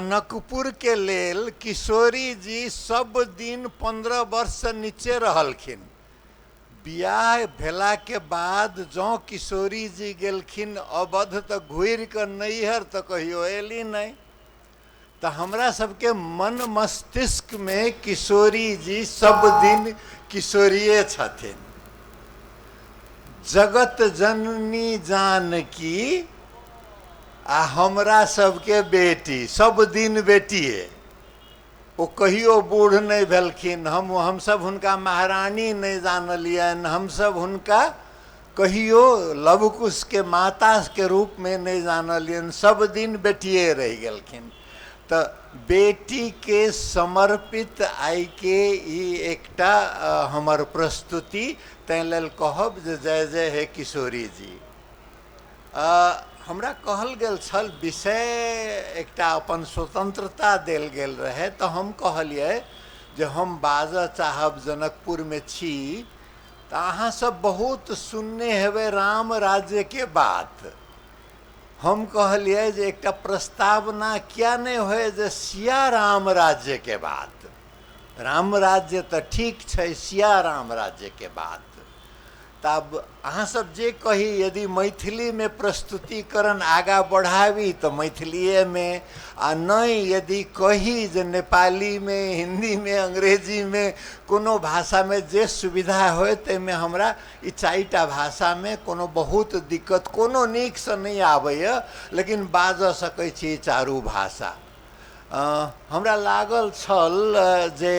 जनकपुर के लेल किशोरी जी सब दिन 15 वर्ष से नीचे रहलखिन। बियाह भेला के बाद जँ किशोरी जी गेलखिन अवध तो घूर कर नैहर तो कहियो एली नहीं। तो हमरा सबके मन मस्तिष्क में किशोरी जी सब दिन किशोरिये छथिन। जगत जननी जानकी आ हमरा सबके बेटी सब दिन बेटिए। वो कहियो बूढ़ नहीं भेलखिन। हम सब हुनका महारानी नहीं जानलियन। हम सब हुनका कहियो लवकुश के माता के रूप में नहीं जानलियन। सब दिन बेटिए रह गेलखिन। तो बेटी के समर्पित आई के ई एकटा हमर प्रस्तुति तै लेल कहब जे जय जय हे किशोरी जी। हमरा कहल गेल छल विषय एकटा अपन स्वतंत्रता देल गेल रहे तो हम कहलिए जे हम बाजऽ चाहब जनकपुर में छी तो अहाँ सब बहुत सुनने हेबै राम राज्य के बात। हम कहलिए जे एकटा प्रस्तावना क्या नहीं होए जे सिया राम राज्य के बात। राम राज्य तो ठीक है, सिया राम राज्य के बात। तब अहाँ सब जे कही यदि मैथिली में प्रस्तुतिकरण आगा बढ़ावी तो मैथिलीए में, आ नहीं यदि कही जे नेपाली में, हिंदी में, अंग्रेजी में कोनो भाषा में जे सुविधा होय ते में हमरा ई चारिटा भाषा में कोनो बहुत दिक्कत कोनो नीक से नहीं आबैया, लेकिन बाजऽ सकै छी चारू भाषा। हमरा लागल छल जे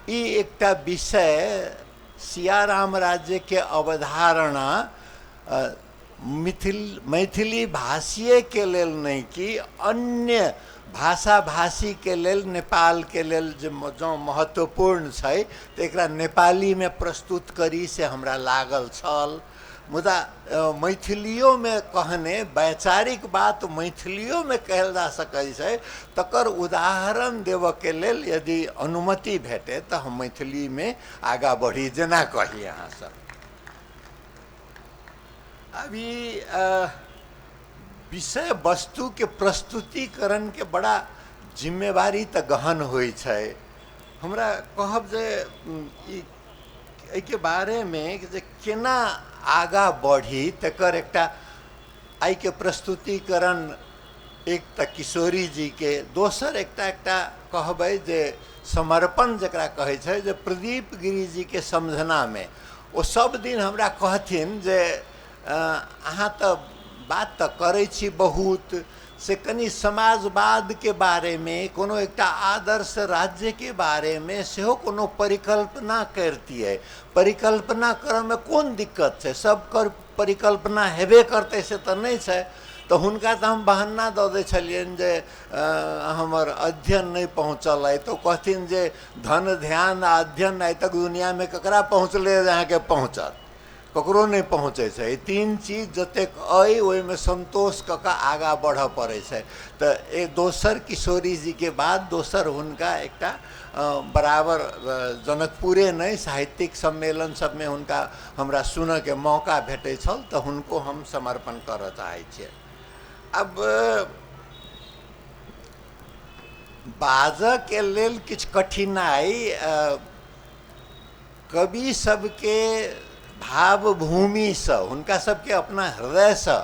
ई एकटा विषय सिया राम राज्य के अवधारणा मैथिली भाषीय के लेल नहीं कि अन्य भाषा भाषी के लेल, नेपाल के लेल जो महत्वपूर्ण है तो एकरा नेपाली में प्रस्तुत करी से हमरा लागल छल। मुदा मैथिलियों में कहने वैचारिक बात मैथिलियों में कहल जा सकै छै, तकर उदाहरण देव के लेल यदि अनुमति भेटे तो हम मैथिली में आगा बढ़ी। जेना कही अहाँ सब अभी विषय वस्तु के प्रस्तुतिकरण के बड़ा जिम्मेवारी तो गहन होइ छै। हमरा कहब जे के बारे में जे केना आगा बढ़ी तकर एकटा आई के प्रस्तुतिकरण एक त किशोरी जी के, दोसर एकटा कहबै जे समर्पण जकरा कहै छै जे प्रदीप गिरी जी के समझना में। ओ सब दिन हमरा कहथिन जे अहाँ तो बात तो करै छी बहुत से कनी समाजवाद के बारे में, कोनो एकटा आदर्श राज्य के बारे में सेहो कोनो परिकल्पना करतिए। परिकल्पना करऽ में कोन दिक्कत छै, सब कर परिकल्पना हेबे करते से तो नहीं छै। तो हुनका तो हम बहाना दऽ दै छलियन जे हमर अध्ययन नहीं पहुँचल है। तो कहथिन जे धन ध्यान अध्ययन आइ तक दुनिया में ककरा पहुँचले अहाँ के पहुँचत, ककरो नहीं पहुँचे छै। तीन चीज जतेक अइ ओहिमे संतोष कऽ कऽ आगा बढ़ऽ पड़ै छै। तो एक दोसर किशोरी जी के बाद दोसर हुनका एकटा बराबर जनकपुरे नहीं साहित्यिक सम्मेलन सब में हुनका हमरा सुनऽ के मौका भेटै छल तो हुनको हम समर्पण करऽ चाहै छियै। अब बाजऽ के लेल किछु कठिनाई कवि सबके भावभूमि से, हुनका सबके अपना हृदय से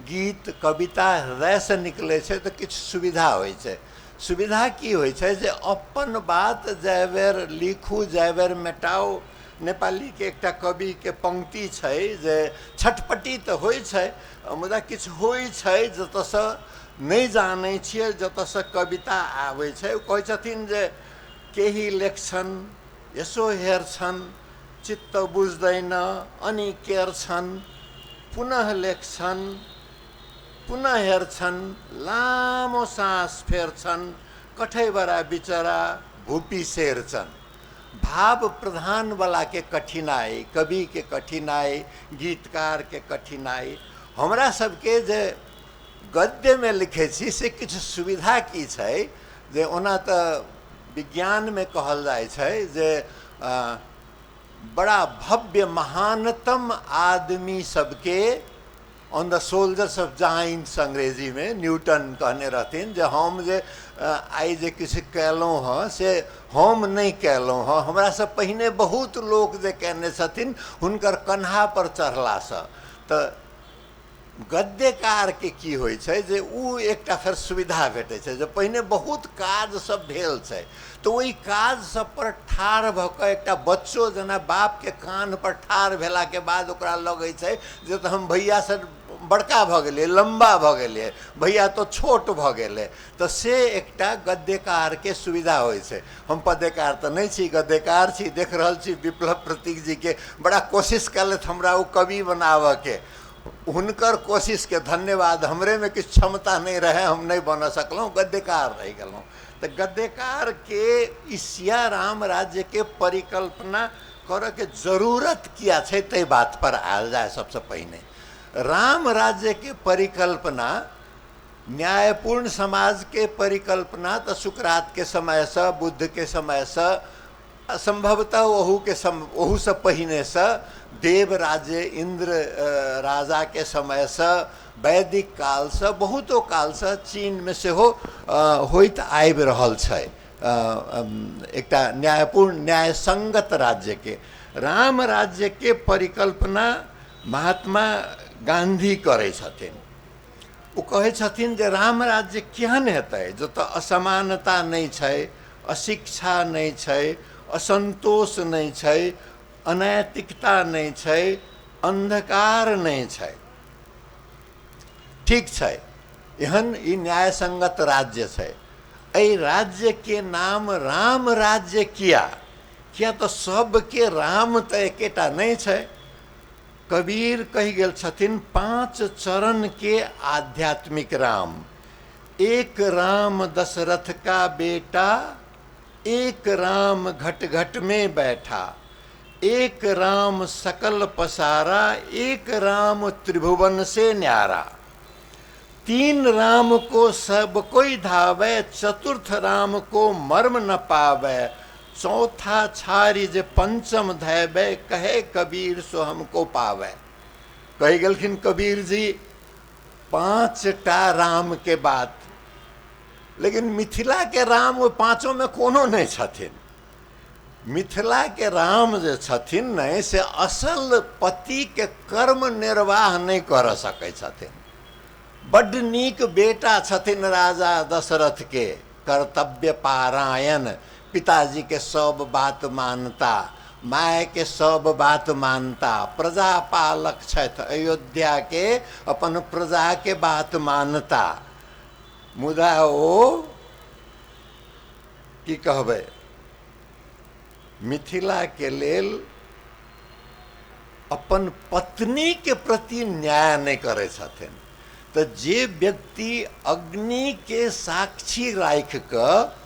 गीत कविता हृदय से निकले छै तो किछु सुविधा होइ छै। सुविधा की होइ छै जे अपन बात जय बेर लिखू जय बेर मेटाओ। नेपाली के एकटा कवि के पंक्ति छै जे छटपटी तो होइ छै, मुदा किछु होइ छै जतऽ से नहीं जानै छियै, जतऽ से कविता आबै छै। कहै छथिन जे केही लेख्छन् यसो हेर्छन् चित्त बुझ्दैन अनि केर्छन्, पुनः लेख्छन् पुनः हेर्छन् लामो सास फेर्छन्, कठैबरा बिचरा भूपी सेर्छन्। भाव प्रधान वाला के कठिनाई, कवि के कठिनाई, गीतकार के कठिनाई। हमरा सबके जे गद्य में लिखे छी से किछु सुविधा की छै जे ओना तो विज्ञान में कहल जाय छै जे बड़ा भव्य महानतम आदमी सबके on the soldiers of Giants अंग्रेजी में न्यूटन कहने रहथिन जे हम जे आई जे किछु कयलहुँ हँ से हम नहीं कयलहुँ हँ, हमरा से पहिने बहुत लोग जे कयने छथिन हुनकर कन्हा पर चढ़लासँ। तऽ गद्यकार के की होइ छै जे उ एकटा फेर सुविधा भेटै छै जे पहिने बहुत काज सब भेल छै, तो ओहि काज सब पर ठाढ़ भऽ कऽ एकटा बच्चो जेना बाप के कान पर ठाढ़ भेला के बाद ओकरा लगै छै जे तऽ हम भैया से बड़का भऽ गेलियै, लम्बा भऽ गेलियै, भैया तो छोट भऽ गेलै, तऽ से एकटा गद्यकार के सुविधा होइ छै। हम पद्यकार तऽ नहीं छी, गद्यकार छी। देख रहल छी विप्लव प्रतीक जी के बड़ा कोशिश कयलथि हमरा ओ कवि बनाबऽ के, हुनकर कोशिश के धन्यवाद। हमरे में किछु क्षमता नहीं रहे, हम नहीं बन सकलहुँ, गद्यकार रह गेलहुँ। तो गद्यकार के ई सिया राम राज्य के परिकल्पना करऽ के जरूरत किया छै तै बात पर आयल जाए। सबसे पहिने राम राज्य के परिकल्पना, न्यायपूर्ण समाज के परिकल्पना तो सुकरात के समय से, बुद्ध के समय से, संभवतः ओहू से पहिने से, देव राज्य इंद्र राजा के समय से, वैदिक काल से, बहुतो काल से चीन में से होइत आबि रहल छै। एकटा न्यायपूर्ण न्याय संगत राज्य के राम राज्य के परिकल्पना महात्मा गांधी करै छथिन। ओ कहै छथिन जे राम राज्य केहन हेतै जतऽ असमानता नहीं छै, अशिक्षा नहीं छै, असंतोष नहीं छै, अनैतिकता नहीं छै, अंधकार नहीं छै। ठीक छै, एहन ई न्याय संगत राज्य छै। एहि राज्य के नाम राम राज्य किया तो सबके राम तो एकेटा नहीं छै। कबीर कही गेल छथिन 5 चरण के आध्यात्मिक राम। एक राम दशरथ का बेटा, एक राम घट घट में बैठा, एक राम सकल पसारा, एक राम त्रिभुवन से न्यारा। 3 राम को सब कोई धावे, चतुर्थ राम को मर्म न पावे, चौथा छारी जे पंचम धैबे, कहे कबीर सो हमको पावे। कही गेलखिन कबीर जी 5टा राम के बात, लेकिन मिथिला के राम वो 5ों में कोनो नहीं छथिन। मिथिला के राम जे छथिन नहीं से असल पति के कर्म निर्वाह नहीं कर सकै छथिन। बड्ड नीक बेटा छथिन राजा दशरथ के, कर्तव्य पारायण, पिताजी के सब बात मानता, माय के सब बात मानता, प्रजा पालक छथि अयोध्या के, अपन प्रजा के बात मानता। मुदा ओ की कहबै मिथिला के लेल अपन पत्नी के प्रति न्याय नहीं करे छथिन। तो जे व्यक्ति अग्नि के साक्षी राख कऽ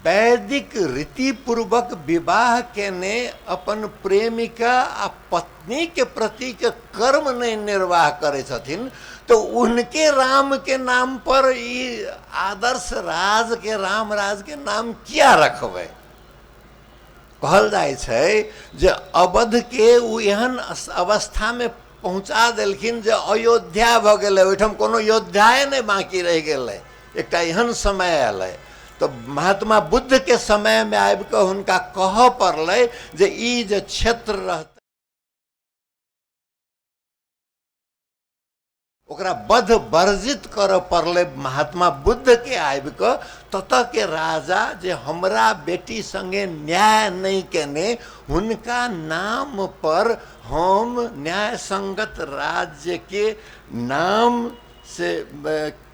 वैदिक रीतिपूर्वक विवाह केने अपन प्रेमिका आ पत्नी के प्रति के कर्म नहीं निर्वाह करे छथिन, तो उनके राम के नाम पर ई आदर्श राज के राम राज के नाम किया रखबै। कहल जाय छै जे अवध के उ एहन अवस्था में पहुँचा देलखिन जे अयोध्या भऽ गेलै, ओहिठाम कोनो योद्धाए नहीं बाकी रह गेलै। एकटा एहन समय आयलै तो महात्मा बुद्ध के समय में आबि कऽ हुनका कहऽ पड़लै जे ई जे क्षेत्र रहतै ओकरा बध वर्जित करऽ पड़लै। महात्मा बुद्ध के आबि कऽ ततऽ के राजा जे हमरा बेटी संगे न्याय नहीं केने, हुनका नाम पर हम न्याय संगत राज्य के नाम से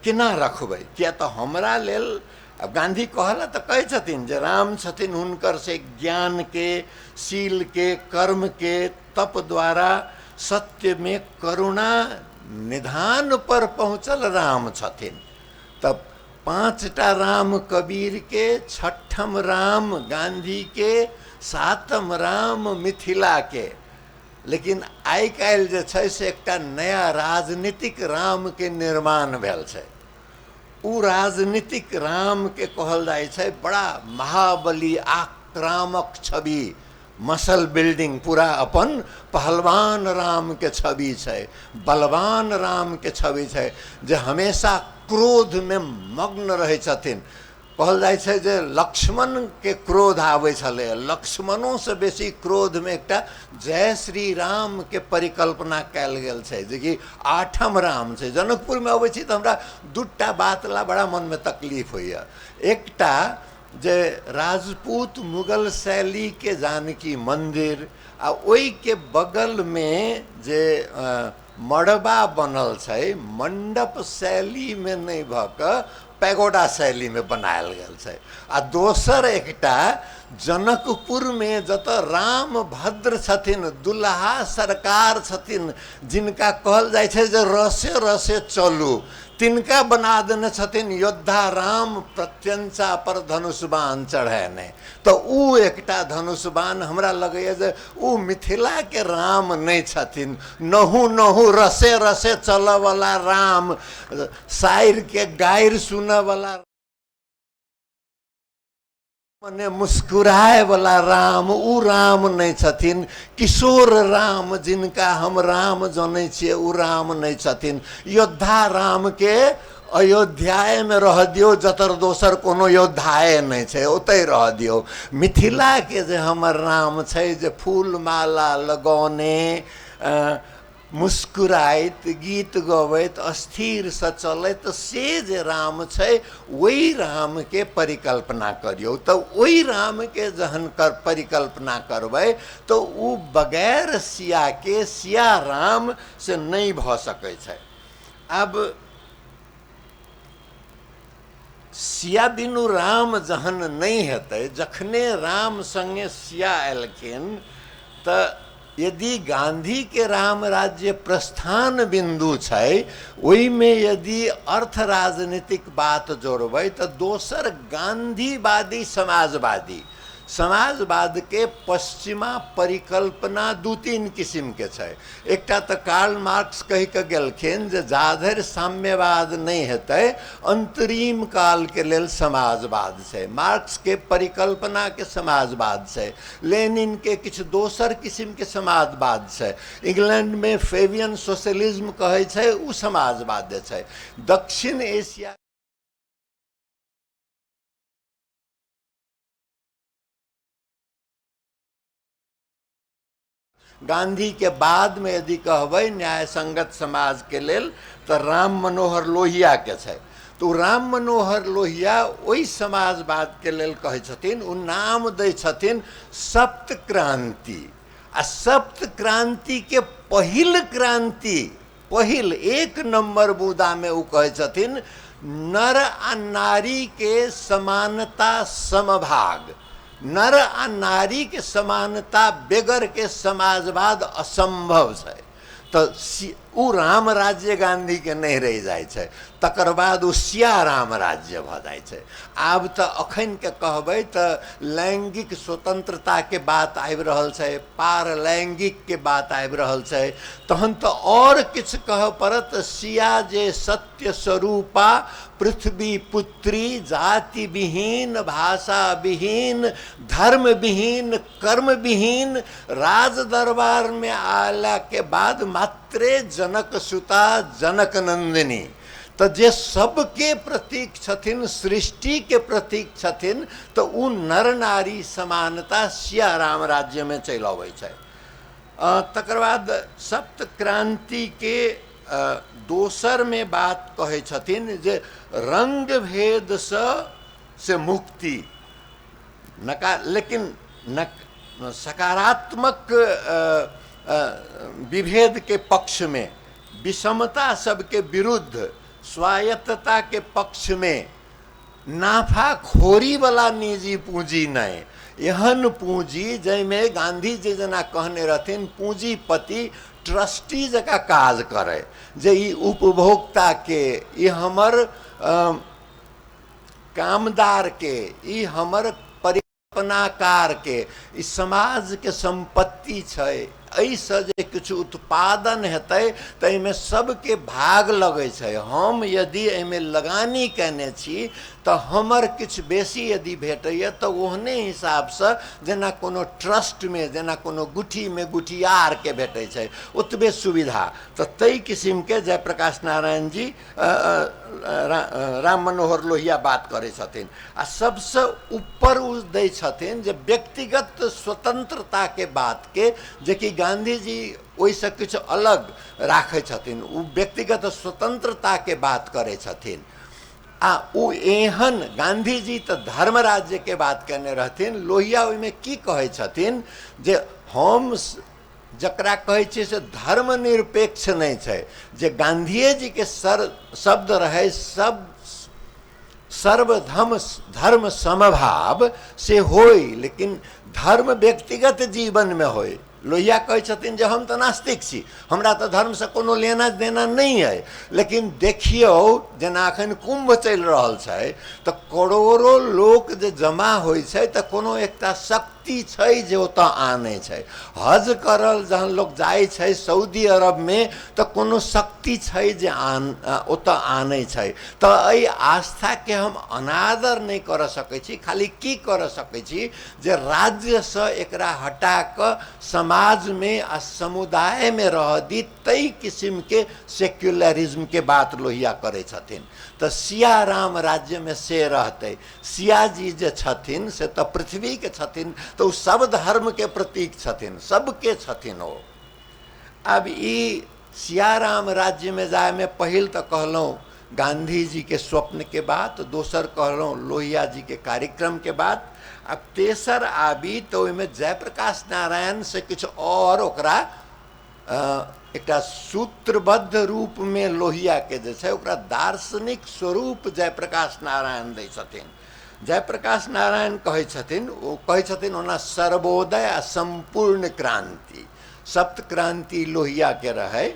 केना रखबै। किया तो हमरा लेल अब गांधी कहला तो कहे छथिन जे राम छथिन हुनकर से ज्ञान के, शील के, कर्म के, तप द्वारा सत्य में करुणा निधान पर पहुँचल राम छथिन। तब 5टा राम कबीर के, 6ठम राम गांधी के, 7म राम मिथिला के। लेकिन आइ काल्हि जे छै से एकटा नया राजनीतिक राम के निर्माण भेल छै। उ राजनीतिक राम के कहल जाय छै बड़ा महाबली आक्रामक छवि मसल बिल्डिंग पूरा अपन पहलवान राम के छवि है, बलवान राम के छवि है, जे हमेशा क्रोध में मग्न रहे छथिन। कहल जाइ छै जे लक्ष्मण के क्रोध आवे छले, लक्ष्मणों से बेसी क्रोध में एकटा जय श्री राम के परिकल्पना कैल गेल छै, जे कि 8म राम छै। जनकपुर में अबै छी तऽ हमरा दूटा बात ला बड़ा मन में तकलीफ होइया। एकटा जे राजपूत मुगल शैली के जानकी मंदिर आ ओई के बगल में जे मड़बा बनल छै, मंडप शैली में नहीं भ क पैगोडा शैली में बनायल गेल छै। आ दोसर एकटा जनकपुर में जत राम भद्र छथिन, दुल्हा सरकार छथिन, जिनका कहल जाइ छै जे रसे रसे चलू, तिनका बना देने छथिन योद्धा राम प्रत्यंचा पर धनुषबाण चढ़ेने। तो ऊ एकटा धनुषबाण हमरा लगैया जे ऊ मिथिला के राम नहीं छथिन, नहु नहु रसे रसे चल वाला राम, शायर के गायर सुने वाला, मने मुस्कुराए वाला राम, ऊ राम नहीं छथिन। किशोर राम जिनका हम राम जाने छिए, ऊ राम नहीं छथिन। योद्धा राम के अयोध्याय में रह दियो, जतर दोसर कोनो योद्धाए नहीं छै, ओतै रह दियो। मिथिला के जे हमर राम छै, जे फूल माला लगौने, मुस्कुराइत, गीत गवैत, अस्थिर से चलैत, से जे राम छै, वही राम के परिकल्पना करियो। तो वही राम के जहन कर परिकल्पना करबै तो ऊ बगैर सिया के सिया राम से नहीं भ सकै छै। अब सिया बिनु राम जहन नहीं हेतै, जखने राम संगे सिया एलखिन, त यदि गांधी के राम राज्य प्रस्थान बिंदु छै, ओई में यदि अर्थ राजनीतिक बात जोड़बै तो दोसर गांधीवादी समाजवादी, समाजवाद के पश्चिमा परिकल्पना 2-3 किस्म के छै। एकटा तो कार्ल मार्क्स कहि के गेलखिन जे जाधरि साम्यवाद नहीं हेतै, अंतरिम काल के लेल समाजवाद छै। मार्क्स के परिकल्पना के समाजवाद छै। लेनिन के किछु दोसर किस्म के समाजवाद छै। इंग्लैंड में फेबियन सोशलिज्म कहै छै, उ समाजवाद छै। दक्षिण एशिया गांधी के बाद में यदि कहबै न्याय संगत समाज के लेल, तो राम मनोहर लोहिया के छै। तो राम मनोहर लोहिया ओई समाजवाद के लेल कहै छथिन, उ नाम दै छथिन सप्त क्रांति। आ सप्त क्रांति के पहिल क्रांति, पहिल 1 नंबर बुदा में उ कहै छथिन नर आ नारी के समानता समभाग। नर आ नारी के समानता बेगर के समाजवाद असंभव है। तो उ राम राज्य गांधी के नहीं रह जाए छै, तकर बाद उ सिया राम राज्य भ जाए छै। आब तो अखन के कहबै तो लैंगिक स्वतंत्रता के बात आबि रहल छै, पार लैंगिक के बात आबि रहल छै, तहन तो और किछ कह पड़त। सिया जे सत्य स्वरूपा, पृथ्वी पुत्री, जाति विहीन, भाषा विहीन, धर्म विहीन, कर्म विहीन, राज दरबार में आला के बाद मात्रे जनक सुता जनक नंदिनी। तो जे सबके प्रतीक छथिन, सृष्टि के प्रतीक छथिन, तो उ नर नारी समानता सिया राम राज्य में चलि अबै छै। तकर बाद सप्त क्रांति के दोसर में बात कहे छथिन जे रंग भेद से मुक्ति, लेकिन सकारात्मक विभेद के पक्ष में, विषमता सबके विरुद्ध, स्वायत्तता के पक्ष में, नाफाखोरी वाला निजी पूंजी नहीं, एहन पूंजी जैमे गांधी जी जना कहने रहथिन पूंजीपति ट्रस्टी जका काज करे, जे ई उपभोक्ता के, ई हमर कामदार के, ई हमर परिकल्पनाकार के, ई समाज के संपत्ति छै, एहिसँ जे किछु उत्पादन हेतै तऽ एहिमे सबके भाग लगै छै। हम यदि एहिमे लगानी कयने छी तऽ हमर किछु बेसी यदि भेटैए तऽ ओहने हिसाबसँ जेना कोनो ट्रस्टमे, जेना कोनो गुठीमे गुठियारके भेटै छै ओतबे सुविधा। तऽ ताहि किसिमके जयप्रकाश नारायण जी राम मनोहर लोहिया बात करै छथिन। आ सबसँ ऊपर ओ दै छथिन जे व्यक्तिगत स्वतंत्रताके बातके, जेकि गांधी जी ओहिसँ किछु अलग राखै छथिन, ओ व्यक्तिगत स्वतंत्रताके बात करै छथिन। आ ओ एहन गांधी जी तऽ धर्म राज्यके बात केने रहथिन, लोहिया ओहिमे की कहै छथिन जे हम जकरा कहै छियै से धर्मनिरपेक्ष नहि छै, जे गांधीए जीके शब्द रहै सब सर्वधर्म धर्म समभाव से होय, लेकिन धर्म व्यक्तिगत जीवनमे होय। लोहिया कहै छथिन जे हम तऽ नास्तिक छी, हमरा तऽ धर्मसँ कोनो लेना देना नहीं है, लेकिन देखियौ जेना एखन कुंभ चलि रहल छै तऽ करोड़ों लोक जे जमा होइ छै तऽ कोनो एकटा शक्ति छै जे ओतऽ आनै छै। हज करल जहन लोक जाइ छै सऊदी अरबमे तऽ कोनो शक्ति छै जे ओतऽ आनै छै। तऽ एहि आस्थाके हम अनादर नहीं कर सकै छी, खाली की कर सकै छी जे राज्यसँ एकरा हटा कऽ समाजमे आ समुदायमे रह दी। ताहि किसिमके सेक्युलरिज्मके बात लोहिया करै छथिन। तऽ सिया राम राज्यमे से रहतै। सिया जी जे छथिन से तऽ पृथ्वीके छथिन, तऽ ओ सब धर्मके प्रतीक छथिन, सबके छथिन ओ। आब ई सिया राम राज्यमे जायमे पहिल तऽ कहलहुँ गांधी जी के स्वप्न के बात, दोसर कहलहुँ लोहिया जी के कार्यक्रम के बात। अब तेसर आबी तऽ ओहिमे जयप्रकाश नारायण से किछु और ओकरा एकटा सूत्रबद्ध रूप में लोहिया के जे छै ओकरा दार्शनिक स्वरूप जयप्रकाश नारायण दै छथिन। जयप्रकाश नारायण कहै छथिन, ओ कहै छथिन ओना सर्वोदय आ संपूर्ण क्रांति, सप्त क्रांति लोहिया के रहे।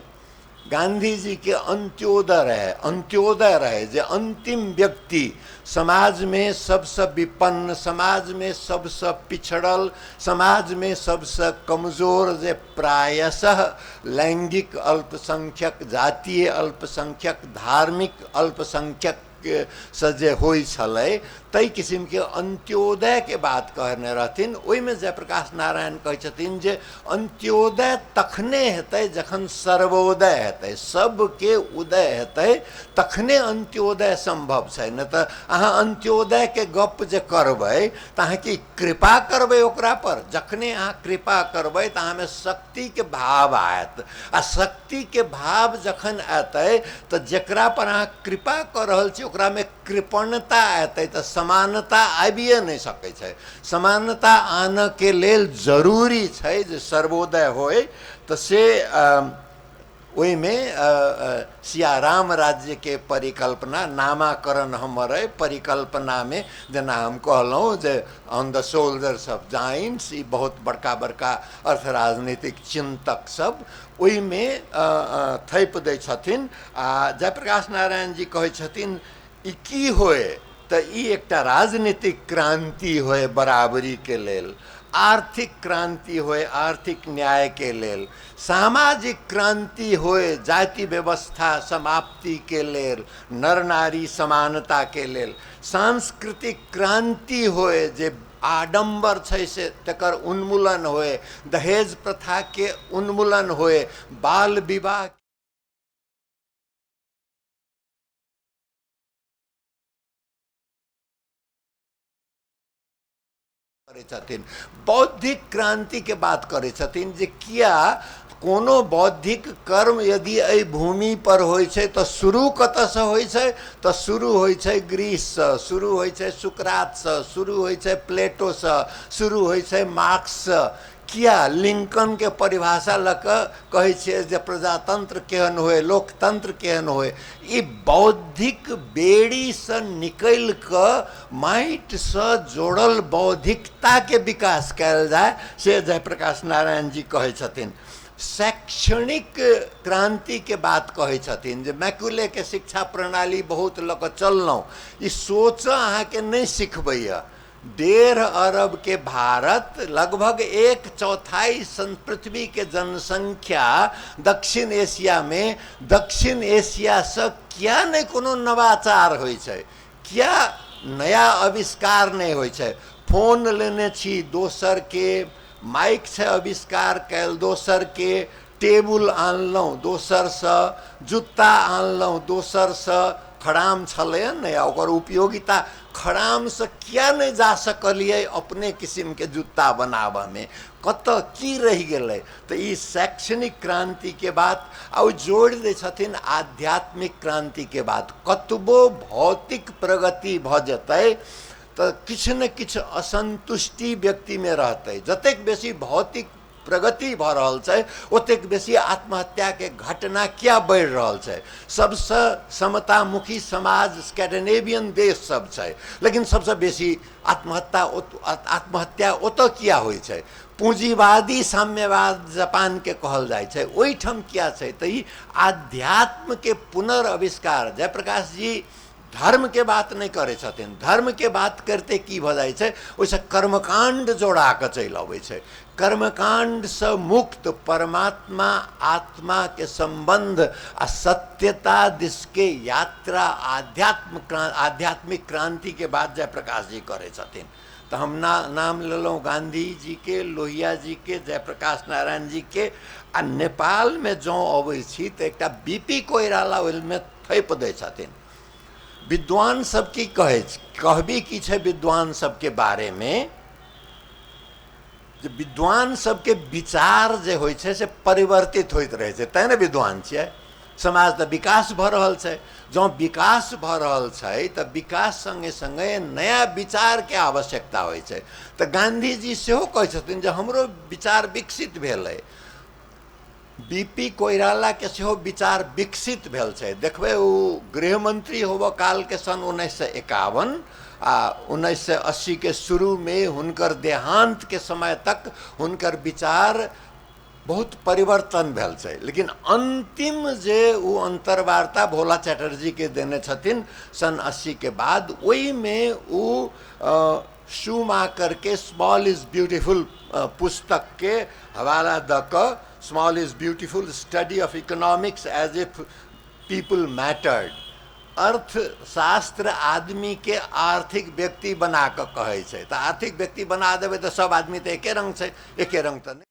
गांधी जी के अंत्योदय रहे, अंत्योदय रहे जे अंतिम व्यक्ति समाज में सबसे विपन्न, समाज में सबसे पिछड़ल, समाज में सबसे कमजोर, जे प्रायशः लैंगिक अल्पसंख्यक, जातीय अल्पसंख्यक, धार्मिक अल्पसंख्यक से जे होइ छलै, तई किस्म के अंत्योदय के बात कहने रहथिन। ओहिमे जयप्रकाश नारायण कहै छथिन जे अंत्योदय तखने हेतै जखन सर्वोदय हेतै, सबके उदय हेतै तखने अंत्योदय संभव छै। न तऽ अहाँ अंत्योदय के गप जे करबै तऽ अहाँ की कृपा करबै ओकरा पर? जखने अहाँ कृपा करबै तऽ अहाँमे शक्ति के भाव आयत, आ शक्ति के भाव जखन एतै तऽ जेकरा पर अहाँ कृपा कर रहल छी ओकरा में कृपणता एतै, तऽ समानता आबिए नहीं सकै छै। समानता आने के लेल जरूरी छै जे सर्वोदय होय। तऽ से ओहिमे सिया राम राज्य के परिकल्पना, नामाकरण हमर अइ परिकल्पना में, जेना हम कहलहुँ जे on the shoulders of giants, ई बहुत बड़का बड़का अर्थ राजनीतिक चिंतक सब ओहिमे थैप दै छथिन। आ जयप्रकाश नारायण जी कहै छथिन ई की होय तऽ ई एकटा राजनीतिक क्रांति होय बराबरी के लेल, आर्थिक क्रांति होय आर्थिक न्याय के लेल, सामाजिक क्रांति होय जाति व्यवस्था समाप्ति के लेल, नर नारी समानता के लेल, सांस्कृतिक क्रांति होय जे आडंबर छै से तकर उन्मूलन होय, दहेज प्रथा के उन्मूलन होय, बाल विवाह करै छथिन, बौद्धिक क्रांति के बात करै छथिन जे किया कोनो बौद्धिक कर्म यदि एहि भूमि पर होइ छै तऽ शुरू कतऽसँ होइ छै? तऽ शुरू होइ छै ग्रीससँ, शुरू होइ छै सुकरातसँ, शुरू होइ छै प्लेटोसँ, शुरू होइ छै मार्क्ससँ। किया लिंकन के परिभाषा लऽ कऽ कहै छियै जे प्रजातंत्र केहन होय, लोकतंत्र केहन होय? ई बौद्धिक बेड़ीसँ निकलि कऽ माटिसँ जोड़ल बौद्धिकता के विकास कयल जाय, से जयप्रकाश नारायण जी कहै छथिन। शैक्षणिक क्रांति के बात कहै छथिन जे मैकुले के शिक्षा प्रणाली बहुत लऽ कऽ चललहुँ, ई सोच अहाँके नहीं सिखबैया, 1.5 अरब के भारत लगभग 1/4 पृथ्वी के जनसंख्या दक्षिण एशिया में, दक्षिण एशिया से क्या नहीं कोनो नवाचार होइ छै, क्या नया आविष्कार नहीं होइ छै। फोन लेने छी दोसर के, माइक से आविष्कार कैल दोसर के, टेबुल आनलहुँ दोसर से, जूता आनलहुँ दोसर से, खड़ाम छलै ने ओकर उपयोगिता खड़ाम से क्या नहीं जा सकलिए अपने किस्म के जूता बनाबऽ में, कत की रह गए। तो ई शैक्षणिक क्रांति के बात आ जोड़ दे छथिन आध्यात्मिक क्रांति के बात। कतबो भौतिक प्रगति भ जतै तो किछु न किछु असंतुष्टि व्यक्ति में रहते। जतेक बेसी भौतिक प्रगति भ रहल छै ओतेक बेसी आत्महत्या के घटना क्या बढ़ रहल छै। सबसे समतामुखी समाज स्कैंडिनेवियन देश सब छै, लेकिन सबसे बेसी आत्महत्या ओतऽ किया होइ छै। पूंजीवादी साम्यवाद जापान के कहल जाय छै, ओहिठाम किया छै। तो ई आध्यात्म के पुनर्आविष्कार, जयप्रकाश जी धर्म के बात नहीं करे छथिन। धर्म के बात करते की भ जाय छै, ओइसे कर्मकांड जोड़ा के चलि अबै छै। कर्मकांड से मुक्त परमात्मा आत्मा के संबंध आ सत्यता दिस के यात्रा आध्यात्मिक क्रांति के बाद जयप्रकाश जी करे छथिन। तो हम नाम लेलहुँ गांधी जी के, लोहिया जी के, जयप्रकाश नारायण जी के। आ नेपाल में जो अबै छी तो एकटा बीपी कोइराला ओहिमे थैप दै छथिन। विद्वान सब की कहबी की छै विद्वान सब के बारे में, जे विद्वान सब के विचार जे होइ छै से परिवर्तित होइत रहे छै, तै ने विद्वान छियै। समाज तो विकास भ रहल छै, जँ विकास भ रहल छै तो विकास संगे संगे नया विचार के आवश्यकता होइ छै। तो गांधी जी सेहो कहै छथिन जे हमरो विचार विकसित भेल है। बीपी कोइराला के सेहो विचार विकसित भेल छै। देखबै ओ गृहमंत्री होबऽ काल के सन 1951 आ 1980 के शुरू में हुनकर देहांत के समय तक हुनकर विचार बहुत परिवर्तन भेल छै। लेकिन अंतिम जे वो अंतर्वार्ता भोला चैटर्जी के देने छथिन सन 80 के बाद, ओई में वो शूमाकर के स्मॉल इज ब्यूटीफुल पुस्तक के हवाला द क small is beautiful study of economics as if people mattered, अर्थशास्त्र आदमी के आर्थिक व्यक्ति बना के कहे छै। तो आर्थिक व्यक्ति बना देवे तो सब आदमी तो एके रंग छै, एके रंग तो नहीं।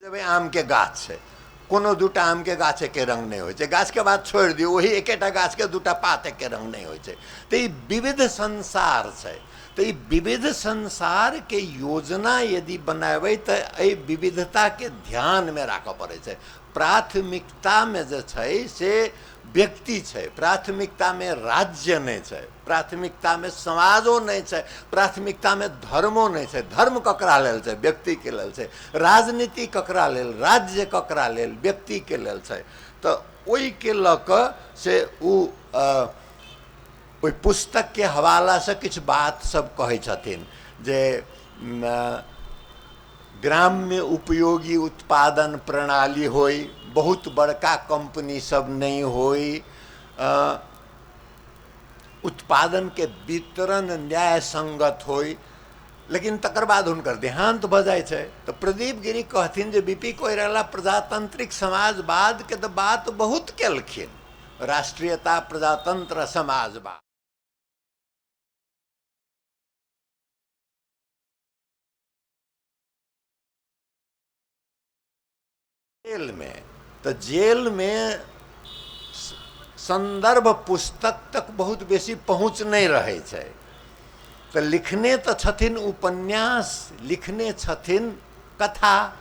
देवे आम के गाछ छै, कोनो दूटा आम के गाछ एके रंग नहीं होइ छै, गाछ के बात छोड़ दियो, वही एकेटा गाछ के दूटा पात एके रंग नहीं होइ छै। तो ई विविध संसार छै। तो ई विविध संसार के योजना यदि बनाबै तो एहि विविधता के ध्यान में राखऽ पड़ै छै। प्राथमिकता में जे छै से व्यक्ति छै, प्राथमिकता में राज्य नहीं छै, प्राथमिकता में समाजो नहीं छै, प्राथमिकता में धर्मो नहीं छै। धर्म ककरा लेल छै? व्यक्ति के लेल छै। राजनीति ककरा लेल? राज्य ककरा लेल? व्यक्ति के लेल छै। तो ओहि के लऽ कऽ से ओहि पुस्तक के हवाला से किछु बात सब कहै छथिन जे ग्राम्य उपयोगी उत्पादन प्रणाली होई, बहुत बड़का कंपनी सब नहीं होई, उत्पादन के वितरण न्याय संगत होई। लेकिन तकर बाद हुनकर देहांत भ जाय छै। तो प्रदीप गिरी कहथिन जे बीपी कोइराला प्रजातांत्रिक समाजवाद के तो बात बहुत केलखिन, राष्ट्रीयता प्रजातंत्र समाजवाद। जेल में, तो जेल में संदर्भ पुस्तक तक बहुत बेसी पहुँच नहीं रहे छै। तो लिखने तो छथिन उपन्यास, लिखने छथिन कथा,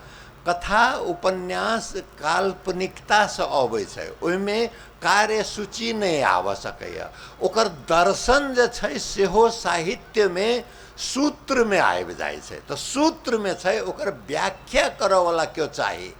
कथा उपन्यास काल्पनिकता से अबै छै, ओहिमे कार्यसूची नहीं आबऽ सकैया। ओकर दर्शन जे छै सेहो साहित्य में सूत्र में आबि जाइ छै। तो सूत्र में छै, ओकर व्याख्या करऽ वाला क्यों चाही।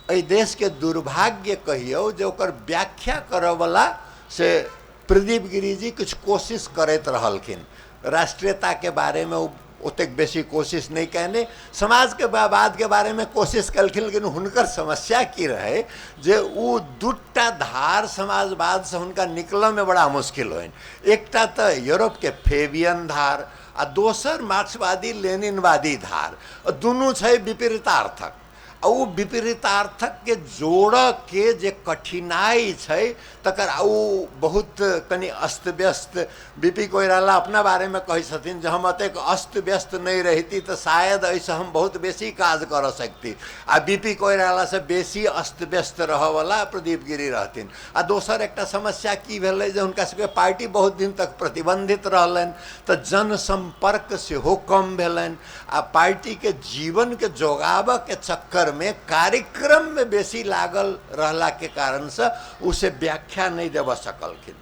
एहि देश के दुर्भाग्य कहियो जे ओकर व्याख्या करऽ वाला से प्रदीप गिरी जी कुछ कोशिश करैत रहलखिन। राष्ट्रीयता के बारे में ओतेक बेसी कोशिश नहीं कहने समाज के बाद के बारे में कोशिश कलखिन, लेकिन हुनकर समस्या की रहे जे उ दूटा धार समाजवाद से हुनका निकल में बड़ा मुश्किल होइन। एकटा तो यूरोप के फेबियन धार आ दोसर मार्क्सवादी लेनिनवादी धार, दुनू छै विपरीतार्थक। उ विपरीतार्थक के जोड़ के जे कठिनाई छै तकर उ बहुत कनि अस्त व्यस्त। बीपी कोइराला अपना बारे में कही छथिन जे हम अतेक अस्त व्यस्त नहीं रहती तो शायद ऐसे हम बहुत बेसी काज कर सकती। आ बीपी कोइराला से बेसी अस्त व्यस्त रहवाला प्रदीप गिरी रहथिन। आ दोसर एकटा समस्या की भेलै जे हुनका सबके पार्टी बहुत दिन तक प्रतिबंधित रहलनि तो जनसंपर्क सेहो कम भेलनि। आ पार्टी के जीवन के जोगाब के चक्कर में कार्यक्रम में बेसी लागल रहला के कारण से उसे व्याख्या नहीं देव सकलखिन।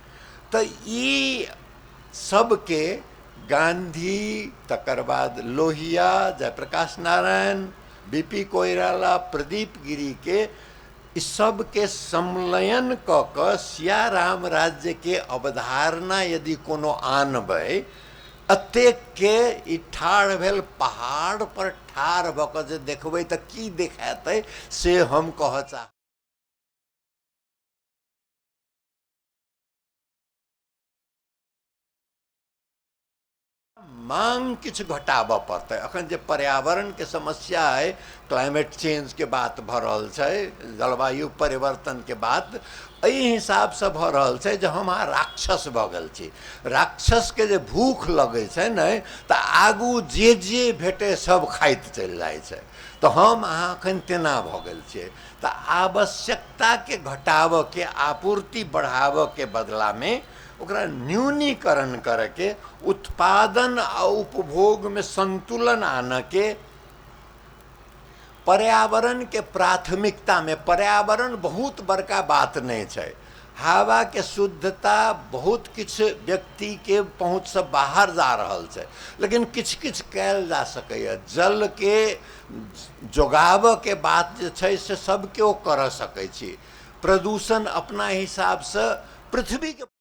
तो ई सबके गांधी, तकर बाद लोहिया, जयप्रकाश नारायण, बीपी कोइराला, प्रदीप गिरी के इस सब के सम्मलयन क सियाराम राज्य के अवधारणा यदि कोनो आनबै, अतेक के ई ठाढ़ भेल पहाड़ पर ठाढ़ भ क जे देखबै तऽ की देखातै से हम कह चाह। मांग किछु घटाबऽ पड़तै। अखन जे पर्यावरण के समस्या है, क्लाइमेट चेंज के बात भ रहल छै, जलवायु परिवर्तन के बात एहि हिसाब से भ रहल छै जे हम राक्षस भ गेल छी। राक्षस के जे भूख लगे छै ने तऽ आगू जे जे भेटे सब खाइत चलि जाइ छै। तो हम अहाँ अखन तेना भ गेल छियै। तऽ आवश्यकता के घटाबऽ के, आपूर्ति बढ़ाबऽ के बदला में ओकरा न्यूनीकरण करके उत्पादन आ उपभोग में संतुलन आने के, पर्यावरण के प्राथमिकता में, पर्यावरण बहुत बड़का बात नहीं है। हवा के शुद्धता बहुत किछ व्यक्ति के पहुँच से बाहर जा रहल है, लेकिन किछ किछ कैल जा सकैए। जल के जोगाब के बात जे छै से सब केओ कर सकै छी। प्रदूषण अपना हिसाब से पृथ्वी के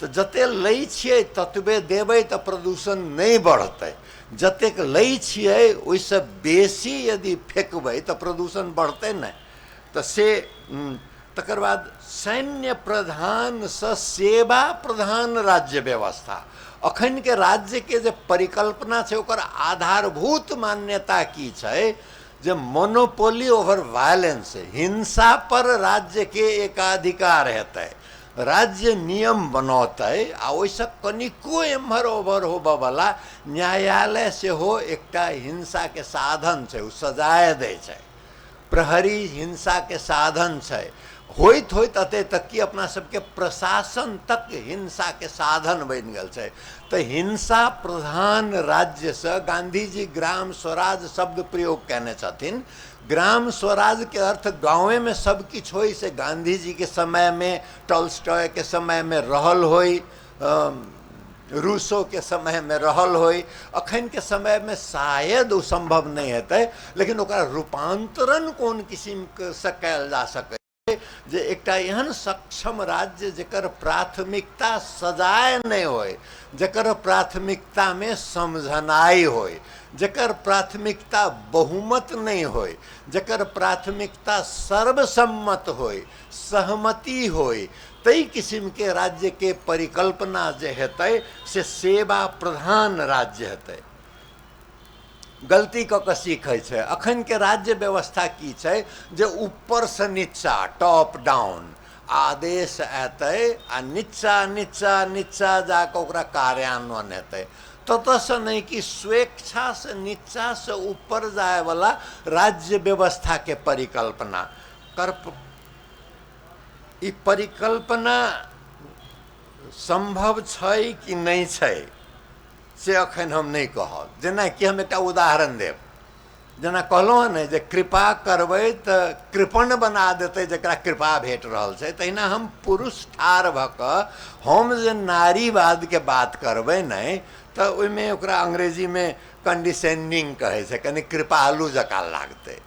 तो जते लै छियै ततबे देबै तो प्रदूषण नहीं बढ़तै। जतेक लै छियै ओइसे बेसी यदि फेंकबै तो प्रदूषण बढ़तै नहीं। तो से तकर बाद सैन्य प्रधान से सेवा प्रधान राज्य व्यवस्था। अखन के राज्य के जे परिकल्पना छै ओकर आधारभूत मान्यता की छै जे मोनोपोली ओवर वायलेंस, हिंसा पर राज्य के एकाधिकार हेतै। राज्य नियम बनौतै आ ओइसे कनिको एम्हर ओभर होबऽ वाला न्यायालय से हो एकटा हिंसा के साधन छै, उ सजाए दै छै। प्रहरी हिंसा के साधन छै। होइत होइत अते तक कि अपना सबके प्रशासन तक हिंसा के साधन बन गेल छै। तो हिंसा प्रधान राज्य से गांधी जी ग्राम स्वराज शब्द प्रयोग कहने छथिन। ग्राम स्वराज के अर्थ गाँवे में सब किछ होई से गांधी जी के समय में, टॉल्स्टॉय के समय में रहल होई, रूसो के समय में रहल होई। अखन के समय में शायद वो संभव नहीं हेतै, लेकिन ओकरा रूपांतरण कोन किस्म से कैल जा सकै जे एकटा एहन सक्षम राज्य जेकर प्राथमिकता सजाए नहीं होय, जेकर प्राथमिकता में समझनाई होय, जेकर प्राथमिकता बहुमत नहीं होय, जेकर प्राथमिकता सर्वसम्मत होय, सहमति होय। तई किस्म के राज्य के परिकल्पना जे हेतै से सेवा प्रधान राज्य हेतै। गलती क सीखै छै। अखन के राज्य व्यवस्था की छै जे ऊपर से नीचा, टॉप डाउन आदेश एतै आ नीचा नीचा नीचा जाके ओकरा कार्यान्वयन हेतै। ततः से नहीं कि स्वेच्छा से नीचा से ऊपर जाए वाला राज्य व्यवस्था के परिकल्पना कर। ई परिकल्पना संभव छै कि नहीं छै से अखन हम नहीं कहब। जेना कि हम एक उदाहरण देव, जेना कहलहुँ हँ ने जे कृपा करबै तो कृपण बना देते जकरा कृपा भेट रहल छै। तहिना हम पुरुष ठाढ़ भ क हम जे नारीवाद के बात करबै नहीं तो ओहिमे ओकरा अंग्रेजी में कंडिसेंडिंग कहै छै, कनि कृपालु जकाँ लागतै।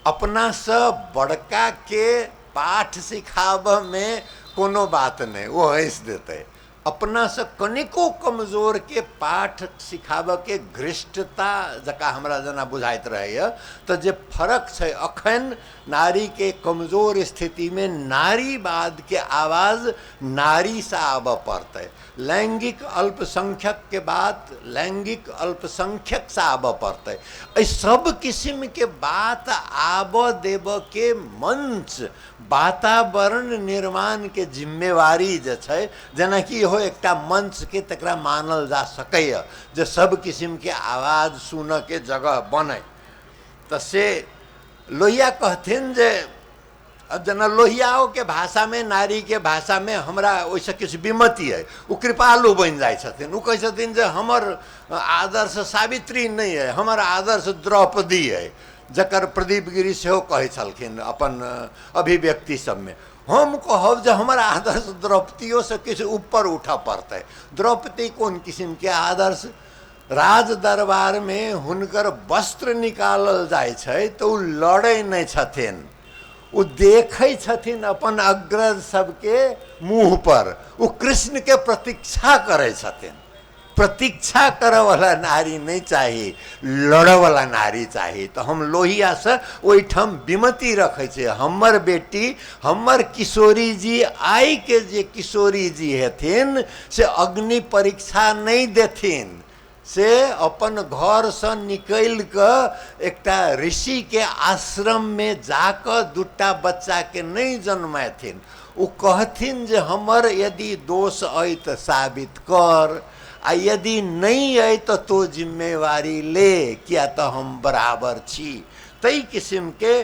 अपना से बड़का के पाठ सिखाब में कोनो बात नहीं, वो हंस देते। अपना से कनिको कमजोर के पाठ सिखाब के घृष्टता जका हमरा जना बुझाइत रहे। तो जे फरक है अखन नारी के कमजोर स्थिति में नारीवाद के आवाज नारी से आब पड़ते। लैंगिक अल्पसंख्यक के बात लैंगिक अल्पसंख्यक से आब पड़ते। ऐ सब किस्म के बात आब देव के मंच वातावरण निर्माण के जिम्मेवारी जे छै, जेना कि हो एकटा मंच के तकरा मानल जा सकैए जे सब किस्म के आवाज सुन के जगह बने। तो से लोहिया कहथिन जे अब जना लोहियाओं के भाषा में नारी के भाषा में हमरा वैसे किछु विमति है। वो कृपालु बन जाए छथिन। वो कहे छथिन जे हमर आदर्श सावित्री नहीं है, हमर आदर्श द्रौपदी है, जकर प्रदीप गिरी से कहे छलखिन अपन अभिव्यक्ति सब में। हम कहब जे हमर आदर्श द्रौपदियों से किछु ऊपर उठा पड़ते। द्रौपदी कौन किस्म के आदर्श? राज दरबार में हुनकर वस्त्र निकालल जाए छै तो लड़े नहीं छथिन, वो देखे छथिन अपन अग्रज सबके मुँह पर, वो कृष्ण के प्रतीक्षा करे छथिन। प्रतीक्षा करे वाला नारी नहीं चाहिए, लड़े वाला नारी चाहिए। तो हम लोहिया से ओहिठाम विमति रखे छे। हमर बेटी हमर किशोरी जी आई के जे किशोरी जी हेथिन से अग्नि परीक्षा नहीं देथिन, से अपन घर से निकल कर एकटा ऋषि के आश्रम में जाकर दूटा बच्चा के नहीं जन्मथिन। वो कहथिन जे हमर यदि दोष अइ तो साबित कर, आ यदि नहीं अइ तो जिम्मेवारी ले, किया तो हम बराबर छी। तई किस्म के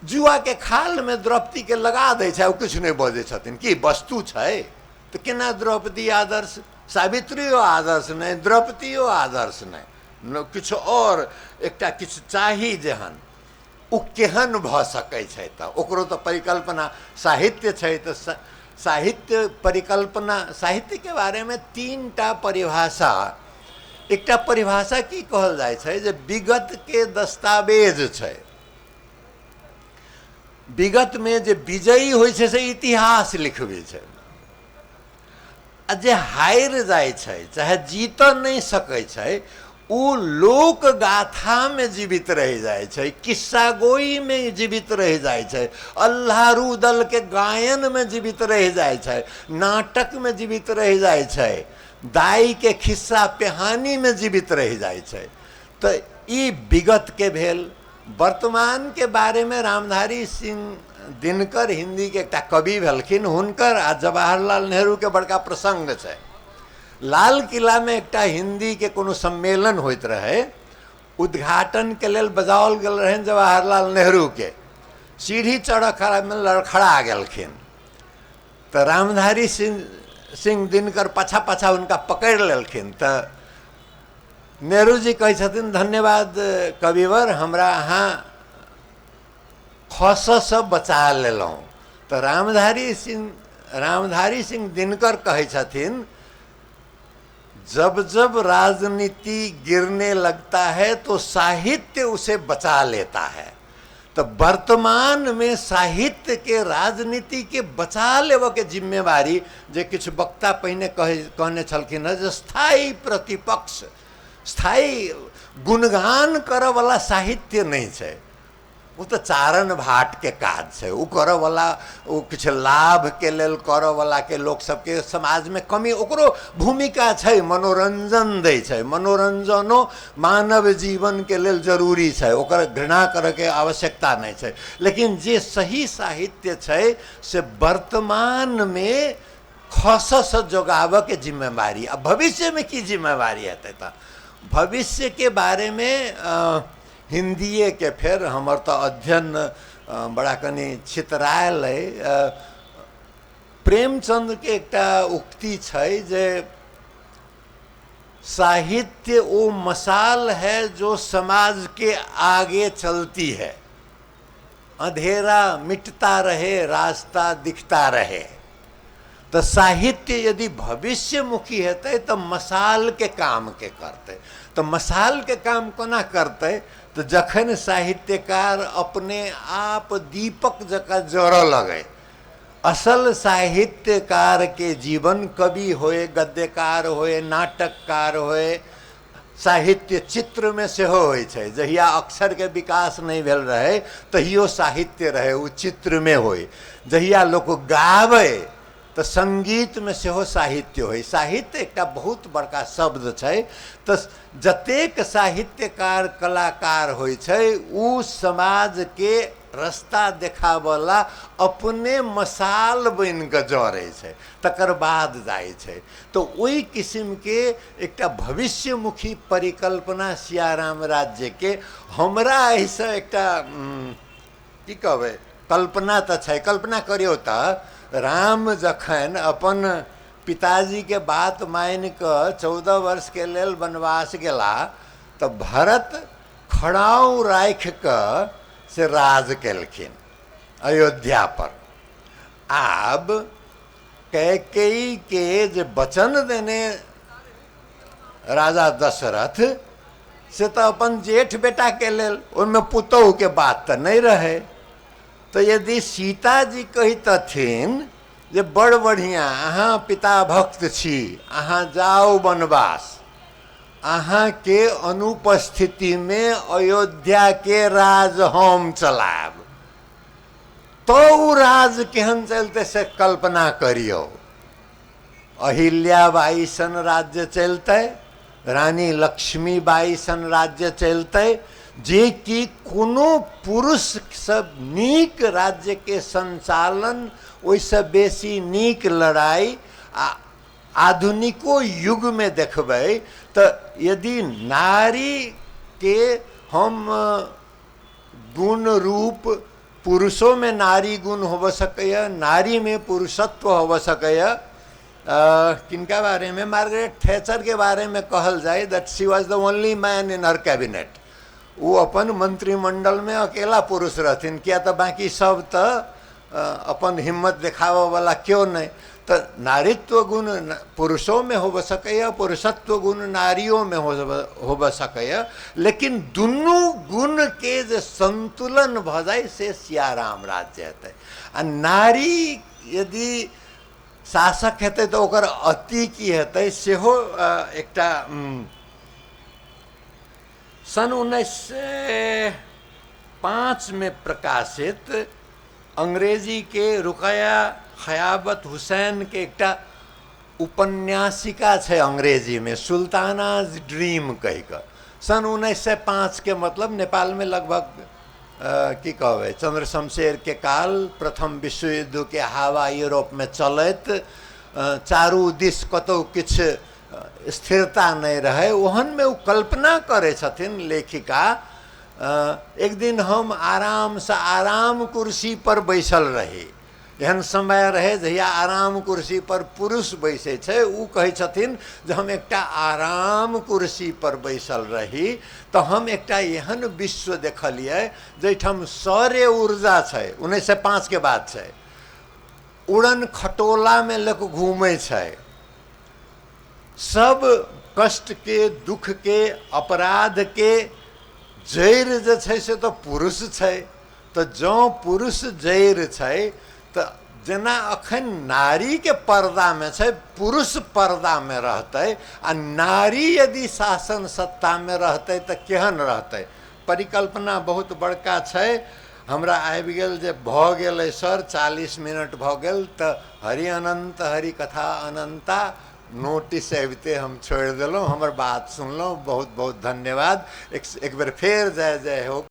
जुआ के खाल में द्रौपदी के लगा दे छै, कुछ नहीं बजे छथिन कि वस्तु छै। तो केना द्रौपदी आदर्श? सावित्रियो आदर्श नहीं, द्रौपदियो आदर्श नहीं, किछु और एकटा किछु चाही जेहन ओ केहन भ सकै छै। तो ओकरो तो परिकल्पना साहित्य छै। तो साहित्य परिकल्पना साहित्य के बारे में तीनटा परिभाषा। एकटा परिभाषा की कहल जाय छै जे विगत के दस्तावेज छै। विगत में जे विजयी होइ छै से इतिहास लिखबै छै। आ जे हार जाए छै चाहे जीत नहीं सकै छै, उ लोक गाथा में जीवित रह जाए छै, किस्सा गोई में जीवित रह जाए छै, अल्लाह रुदल के गायन में जीवित रह जाए छै, नाटक में जीवित रह जाए छै, दाई के खिस्सा पेहानी में जीवित रह जाए छै। तो ई विगत के भेल। वर्तमान के बारे में रामधारी सिंह दिनकर हिंदी के एकटा कवि भेलखिन, हुनकर आ जवाहरलाल नेहरू के बड़का प्रसंग छै। लाल किला में एकटा हिंदी के कोनो सम्मेलन होइत रहे, उद्घाटन के लेल बजाओल गेल रहन जवाहरलाल नेहरू के। सीढ़ी चढ़ खड़ा में लड़खड़ा गेलखिन। तो रामधारी सिंह दिनकर पाछा पाछा उनका पकड़ लेलखिन। तो नेहरू जी कहे छथिन धन्यवाद कविवर, हमरा अहाँ खस से बचा लेलौं। तो रामधारी सिंह दिनकर कहे छथिन जब जब राजनीति गिरने लगता है तो साहित्य उसे बचा लेता है। तो वर्तमान में साहित्य के राजनीति के बचा लेव के जिम्मेवारी जे किछु वक्ता पहिने कहने छलखिन है जे स्थायी प्रतिपक्ष स्थायी गुणगान करे वाला साहित्य नहीं है। वो तो चारण भाट के काज है। वो करे वाला वो किछ लाभ के लेल करे वाला के लोग सबके समाज में कमी ओकरो भूमिका है। मनोरंजन दे छै, मनोरंजनो मानव जीवन के लेल जरूरी है, ओकर घृणा करे के आवश्यकता नहीं है। लेकिन जे सही साहित्य है से वर्तमान में खस से जोगाव के जिम्मेवारी। अब भविष्य में की जिम्मेवारी है? तो भविष्य के बारे में हिंदीए के फिर हमर तो अध्ययन बड़ा कनी छितरायल है। प्रेमचंद के एकटा उक्ति छै जे साहित्य वो मशाल है जो समाज के आगे चलती है, अंधेरा मिटता रहे रास्ता दिखता रहे। तो साहित्य यदि भविष्यमुखी हेतै तो मशाल के काम के करते। तो मशाल के काम कोना करते? तो जखन साहित्यकार अपने आप दीपक जका जड़ लगे, असल साहित्यकार के जीवन कवि होए, गद्यकार होए, नाटककार होए, साहित्य चित्र में से होय छै। जहिया अक्षर के विकास नहीं भेल रहे तहियो साहित्य रहे, उ चित्र में होय। जहिया लोग गावे तो संगीत में से हो साहित्य होय। साहित्य एक बहुत बड़का शब्द छै। तो जतेक साहित्यकार कलाकार होय छै उ समाज के रास्ता देखावला अपने मसाल बन के जरे छै, तकर बाद जाए छै। तो वही किस्म के एक भविष्यमुखी परिकल्पना सियाराम राज्य के हमरा ऐसा एक की कहबे कल्पना तो छै। कल्पना करियो तो राम जखन अपन पिताजी के बात मान के 14 वर्ष के लेल वनवास गेला तो भरत खड़ाऊ राख के से राज केलखिन अयोध्या पर। आब कैकेयी के जे वचन देने राजा दशरथ से तो अपन जेठ बेटा के लेल, उनमें पुतोह के बात तो नहीं रहे। तो यदि सीता जी कहितथिन जे बड़ बढ़िया अहाँ पिता भक्त छी, अहाँ जाओ वनवास, अहाँ के अनुपस्थिति में अयोध्या के राज हम चलाब, तो राज केहन चलते से कल्पना करियो। अहिल्याबाई सन राज्य चलते, रानी लक्ष्मीबाई सन राज्य चलते, जे कि कोनो पुरुष सब नीक राज्य के संचालन ओइसे बेसी नीक लड़ाई आधुनिको युग में देखबै। तो यदि नारी के हम गुण रूप, पुरुषों में नारी गुण हो सके, नारी में पुरुषत्व हो सके। किनका बारे में मार्गरेट थैचर के बारे में कहल जाए that she was the only man in her cabinet. वो अपन मंत्रिमंडल में अकेला पुरुष रहथिन, किया तो बाकी सब तो अपन हिम्मत दिखावे वाला क्यों नहीं। तो नारीत्व गुण पुरुषों में हो सके, पुरुषत्व गुण नारियों में हो सके, लेकिन दुनू गुण के जे संतुलन भ जाए से सियाराम राज्य हेतै। आ नारी यदि शासक हेतै तो ओकर अति की हेतै सेहो एकटा सन 1905 में प्रकाशित अंग्रेजी के रुकया खयाबत हुसैन के एक उपन्यासिका है अंग्रेजी में, सुल्तानाज ड्रीम कह कर। सन 1905 के मतलब नेपाल में लगभग की कहबे चंद्र शमशेर के काल, प्रथम विश्व युद्ध के हवा यूरोप में चलत, चारू दिस कतौ किछ स्थिरता नहीं रहे, ओहन में वो कल्पना करे छथिन लेखिका। एक दिन हम आराम से आराम कुर्सी पर बैसल रही, एहन समय रहे जहिया आराम कुर्सी पर पुरुष बैसे छे। उ कहे छथिन जे हम एकटा आराम कुर्सी पर बैसल रही तो हम एकटा एहन विश्व देखलिए जैठम सौर्य ऊर्जा छे। 1905 के बाद छे, उड़न खटोला में लोग घूमे छे, सब कष्ट के, दुख के, अपराध के जैर जे छै से तो पुरुष छै। तो जो पुरुष जैर छै तो जेना अखन नारी के पर्दा में छै, पुरुष पर्दा में रहते, आ नारी यदि शासन सत्ता में रहते तो केहन रहते। परिकल्पना बहुत बड़का छै। हमरा आबि गेल जे भ गेल सर 40 मिनट भ गेल, तो हरि अनंत हरि कथा अनंता नोटिस अबिते हम छोड़ दिलों। हमर बात सुनलों, बहुत बहुत धन्यवाद। एक बेर फेर जय जय हो।